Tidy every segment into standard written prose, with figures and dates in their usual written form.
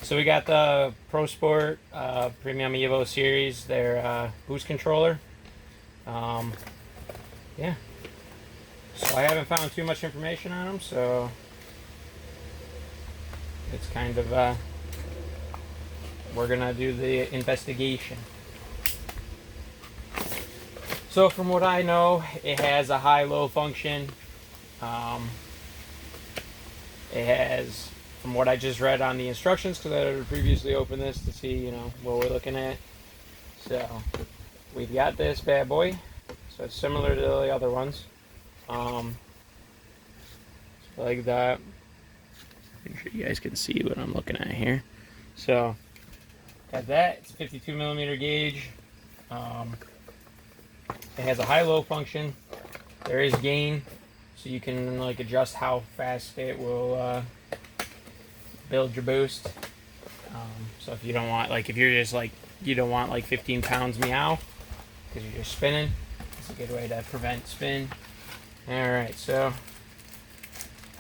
So we got the Pro Sport Premium Evo series, their boost controller. Yeah. So I haven't found too much information on them, so it's kind of we're gonna do the investigation. So from what I know, it has a high-low function. It has, from what I just read on the instructions, because I had previously opened this to see, you know, what we're looking at. So we've got this bad boy. So it's similar to the other ones. Like that. Make sure you guys can see what I'm looking at here. So got that. It's a 52 millimeter gauge. It has a high-low function. There is gain, so you can like adjust how fast it will build your boost. So if you don't want, like, if you're just like, you don't want like 15 pounds meow because you're just spinning, it's a good way to prevent spin. All right, so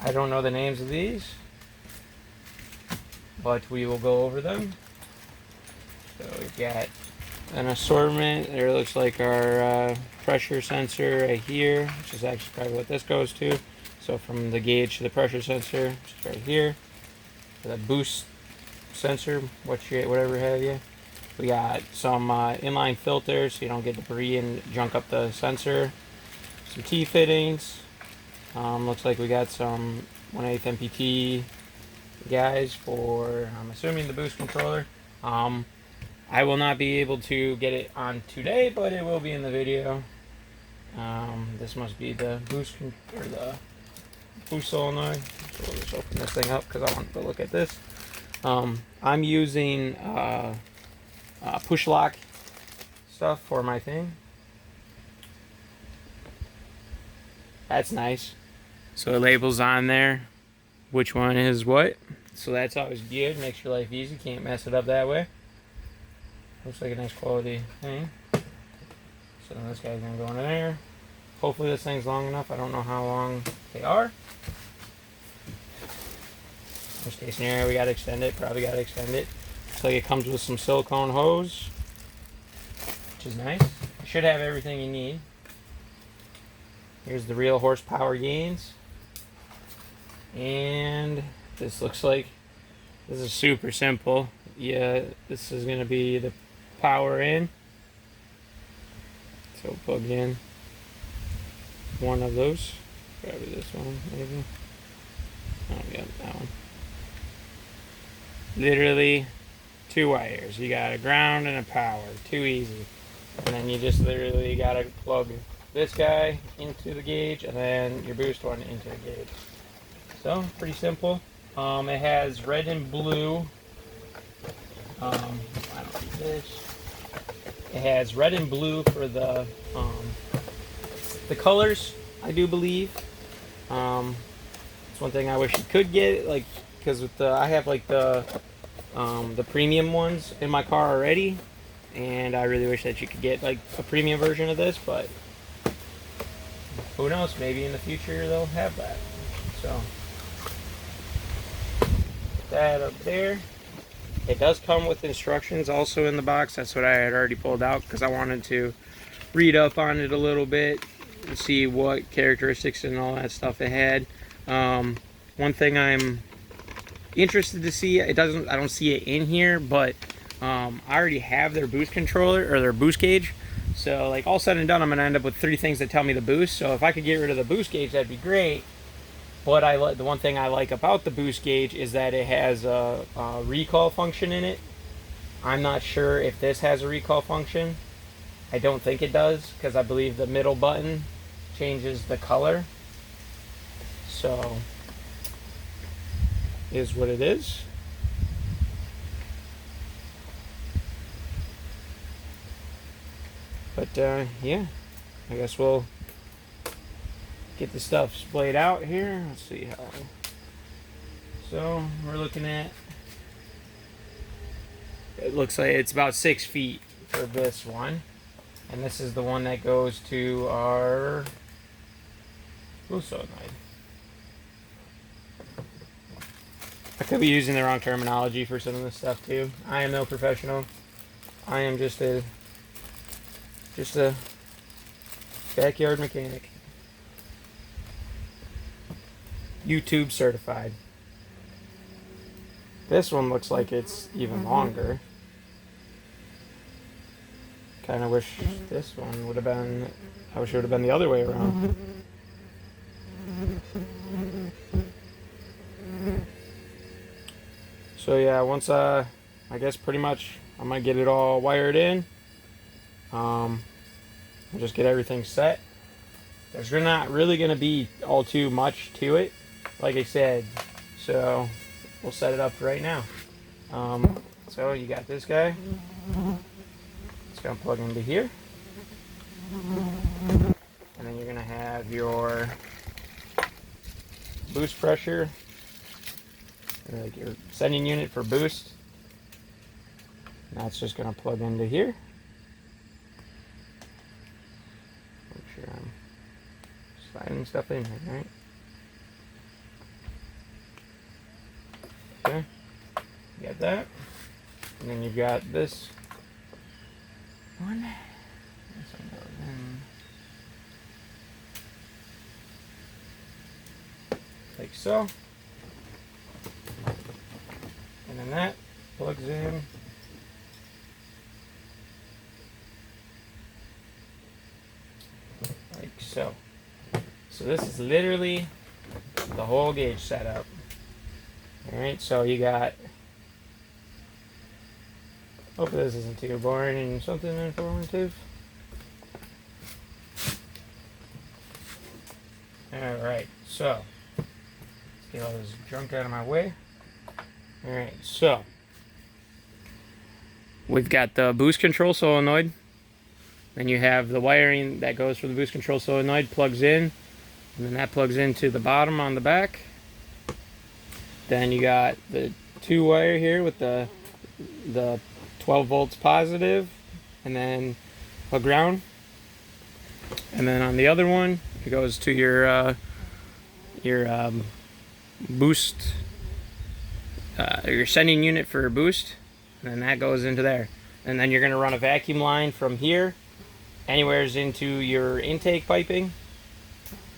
I don't know the names of these, but we will go over them. So we've got an assortment. There looks like our pressure sensor right here, which is actually probably what this goes to. So from the gauge to the pressure sensor, which is right here. For the boost sensor, whatever have you. We got some inline filters so you don't get debris and junk up the sensor. Some T-fittings. Looks like we got some 1/8 MPT guys for, I'm assuming, the boost controller. I will not be able to get it on today, but it will be in the video. This must be the boost or the boost solenoid. So we'll just open this thing up because I want to look at this. I'm using push lock stuff for my thing. That's nice. So it labels on there which one is what. So that's always good. Makes your life easy. Can't mess it up that way. Looks like a nice quality thing. So this guy's gonna go in there. Hopefully this thing's long enough. I don't know how long they are. Worst case scenario, we gotta extend it. Probably gotta extend it. Looks like it comes with some silicone hose, which is nice. You should have everything you need. Here's the real horsepower gains. And this looks like, this is super simple. Yeah, this is gonna be the power in. So plug in one of those. Probably this one, maybe. Oh, yeah, that one. Literally 2 wires. You got a ground and a power. Too easy. And then you just literally gotta plug this guy into the gauge and then your boost one into the gauge. So pretty simple. It has red and blue. I don't need this. It has red and blue for the colors, I do believe. It's one thing I wish you could get, like, because with the, I have like the premium ones in my car already, and I really wish that you could get like a premium version of this, but who knows, maybe in the future they'll have that. So put that up there. It does come with instructions also in the box. That's what I had already pulled out because I wanted to read up on it a little bit and see what characteristics and all that stuff it had. One thing I'm interested to see, I don't see it in here, but I already have their boost controller or their boost gauge. So like all said and done, I'm gonna end up with 3 things that tell me the boost. So if I could get rid of the boost gauge, that'd be great. But the one thing I like about the boost gauge is that it has a recall function in it. I'm not sure if this has a recall function. I don't think it does because I believe the middle button changes the color. So is what it is. But yeah, I guess we'll get the stuff splayed out here. Let's see how. So we're looking at, it looks like it's about 6 feet for this one, and this is the one that goes to our boost solenoid. could be using the wrong terminology for some of this stuff too. I am no professional. I am just a backyard mechanic. YouTube certified. This one looks like it's even longer. Kind of wish this one would have been, I wish it would have been the other way around. So yeah, once I guess pretty much I'm gonna get it all wired in. I'll just get everything set. There's not really gonna be all too much to it, like I said. So we'll set it up right now. So you got this guy. It's gonna plug into here, and then you're gonna have your boost pressure, like your sending unit for boost. And that's just gonna plug into here. Make sure I'm sliding stuff in here, right? Okay, you got that, and then you've got this one. This one goes in like so, and then that plugs in like so. So this is literally the whole gauge setup. Alright, so you got, hopefully this isn't too boring and something informative. Alright, so let's get all this junk out of my way. Alright, so we've got the boost control solenoid. Then you have the wiring that goes from the boost control solenoid, plugs in, and then that plugs into the bottom on the back. Then you got the 2 wire here with the 12 volts positive, and then a ground. And then on the other one, it goes to your boost, your sending unit for boost, and then that goes into there. And then you're going to run a vacuum line from here anywheres into your intake piping.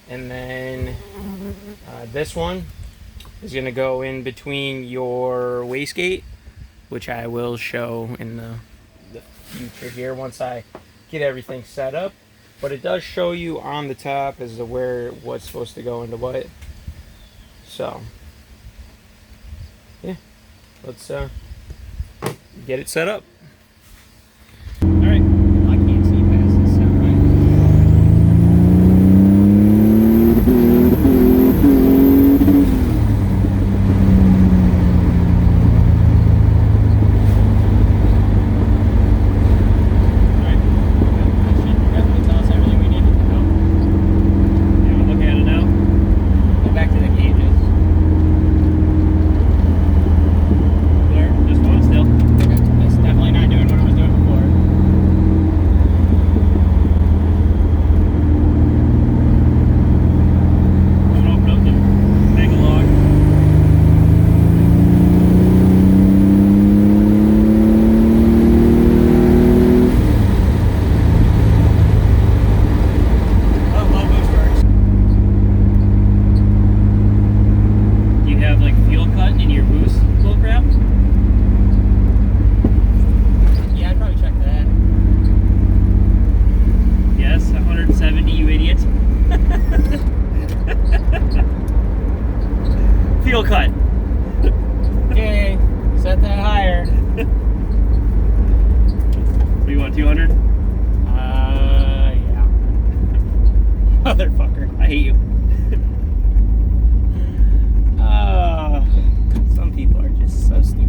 And then this one is going to go in between your wastegate, which I will show in the future here once I get everything set up. But it does show you on the top as to what's supposed to go into what. So yeah, let's get it set up. All right. I can't see past this sound, right? Fuel cut. Okay, set that higher. What do you want, 200? Yeah. Motherfucker, I hate you. Some people are just so stupid.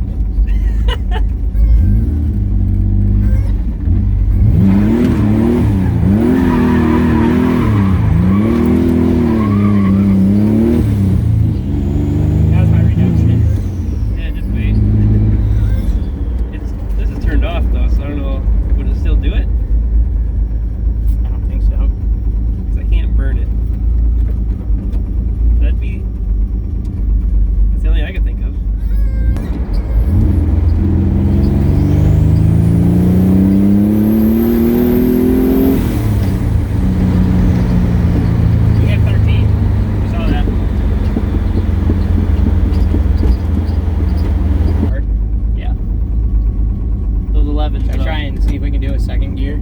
11. Should I So try and see if we can do a second gear?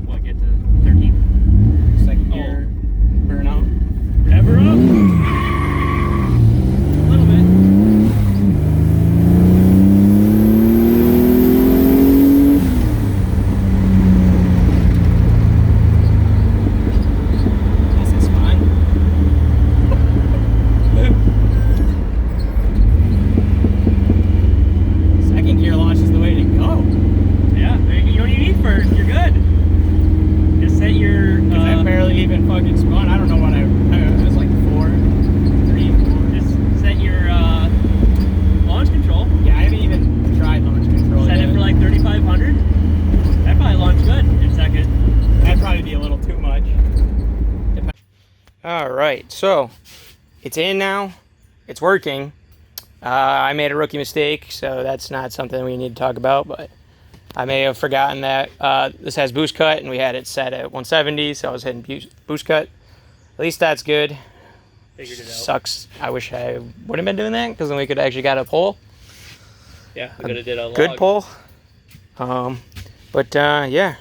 what, get to 13? Second gear burnout. Ever up? A little bit. This is fun. Second gear launch is the way to go. Yeah, you don't even need first. You're good. Just set your. I barely even fucking spun. I don't know what it was like 4, 3, 4. Just set your launch control. Yeah, I haven't even tried launch control Set yet. it for like 3,500. That probably launched good in second. That'd probably be a little too much. All right, so it's in now. It's working. I made a rookie mistake, so that's not something we need to talk about, but I may have forgotten that this has boost cut, and we had it set at 170, so I was hitting boost cut. At least that's good. Figured it out. Sucks. I wish I would have been doing that, because then we could actually got a pole. Yeah, we could have did a Good log. pole. Yeah,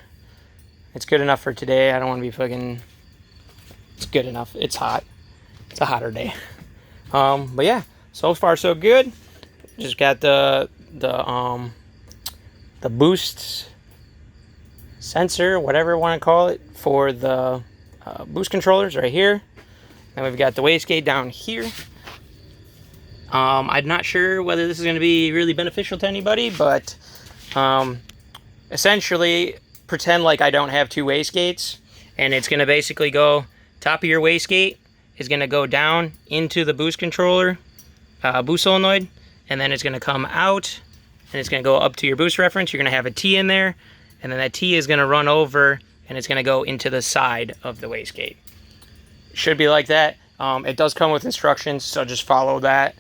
it's good enough for today. I don't want to be fucking. It's good enough. It's hot. It's a hotter day. But yeah, so far so good. Just got the boost sensor, whatever you want to call it, for the boost controllers right here. And we've got the wastegate down here. I'm not sure whether this is going to be really beneficial to anybody, but essentially pretend like I don't have two wastegates, and it's going to basically go top of your wastegate is going to go down into the boost controller, boost solenoid, and then it's going to come out and it's going to go up to your boost reference. You're going to have a T in there, and then that T is going to run over and it's going to go into the side of the wastegate. Should be like that. It does come with instructions, so just follow that.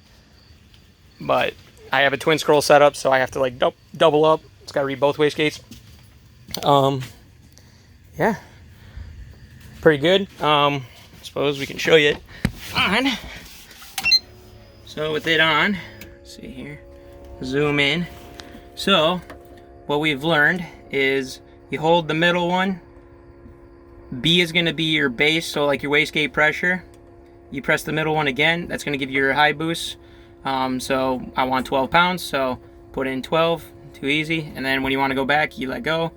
But I have a twin scroll setup, so I have to like double up. It's got to read both wastegates. Yeah, pretty good. Suppose we can show you it on. So with it on, let's see here, zoom in. So what we've learned is you hold the middle one. B is going to be your base, so like your wastegate pressure. You press the middle one again, that's going to give you your high boost. So I want 12 pounds, so put in 12, too easy. And then when you want to go back, you let go.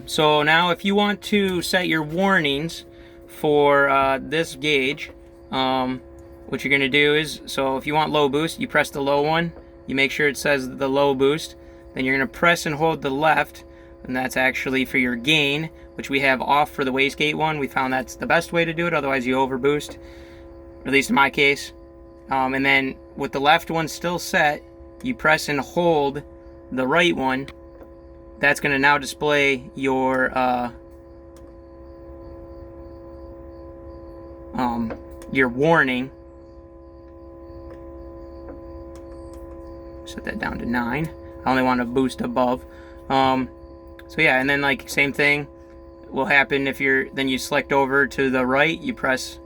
So now if you want to set your warnings for this gauge, what you're going to do is, so if you want low boost, you press the low one. You make sure it says the low boost. Then you're going to press and hold the left, and that's actually for your gain, which we have off for the wastegate one. We found that's the best way to do it, otherwise you overboost, at least in my case. And then with the left one still set, you press and hold the right one. That's going to now display your warning. Set that down to 9. I only want to boost above. So yeah, and then like same thing will happen if then you select over to the right, you press,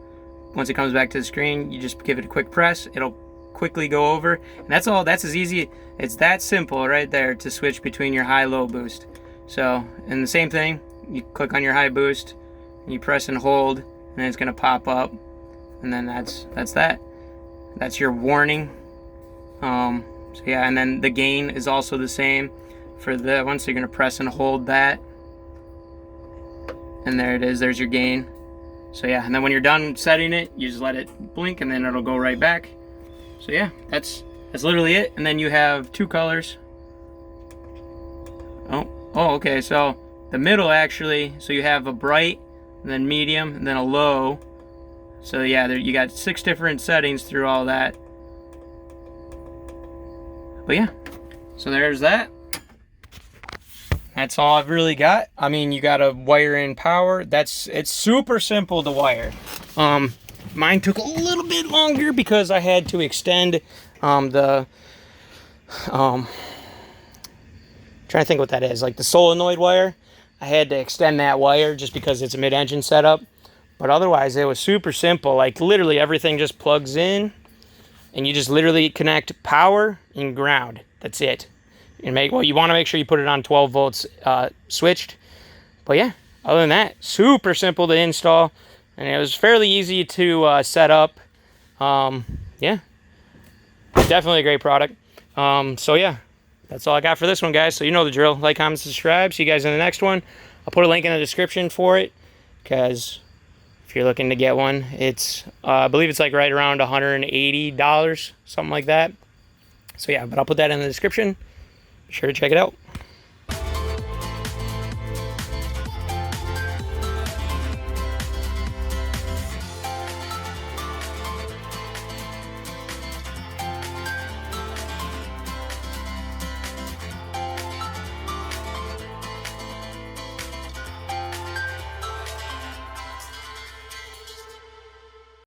once it comes back to the screen, you just give it a quick press, it'll quickly go over, and that's all. That's as easy, it's that simple right there to switch between your high-low boost. So, and the same thing, you click on your high boost, and you press and hold, and then it's going to pop up, and then that's that. That's your warning. So yeah, and then the gain is also the same for the one, so you're going to press and hold that, and there it is, there's your gain. So yeah, and then when you're done setting it, you just let it blink, and then it'll go right back. So yeah, that's literally it. And then you have two colors. Oh, okay, so the middle actually, so you have a bright, and then medium, and then a low. So yeah, you got 6 different settings through all that. But yeah, so there's that. That's all I've really got. I mean, you gotta wire in power. It's super simple to wire. Mine took a little bit longer because I had to extend trying to think what that is, like the solenoid wire. I had to extend that wire just because it's a mid-engine setup. But otherwise, it was super simple. Like literally everything just plugs in, and you just literally connect power and ground. That's it. And you want to make sure you put it on 12 volts switched. But yeah, other than that, super simple to install, and it was fairly easy to set up. Yeah, definitely a great product. So yeah, that's all I got for this one, guys. So you know the drill. Like, comment, subscribe. See you guys in the next one. I'll put a link in the description for it, because if you're looking to get one, it's I believe it's like right around $180, something like that. So yeah, but I'll put that in the description. Be sure to check it out.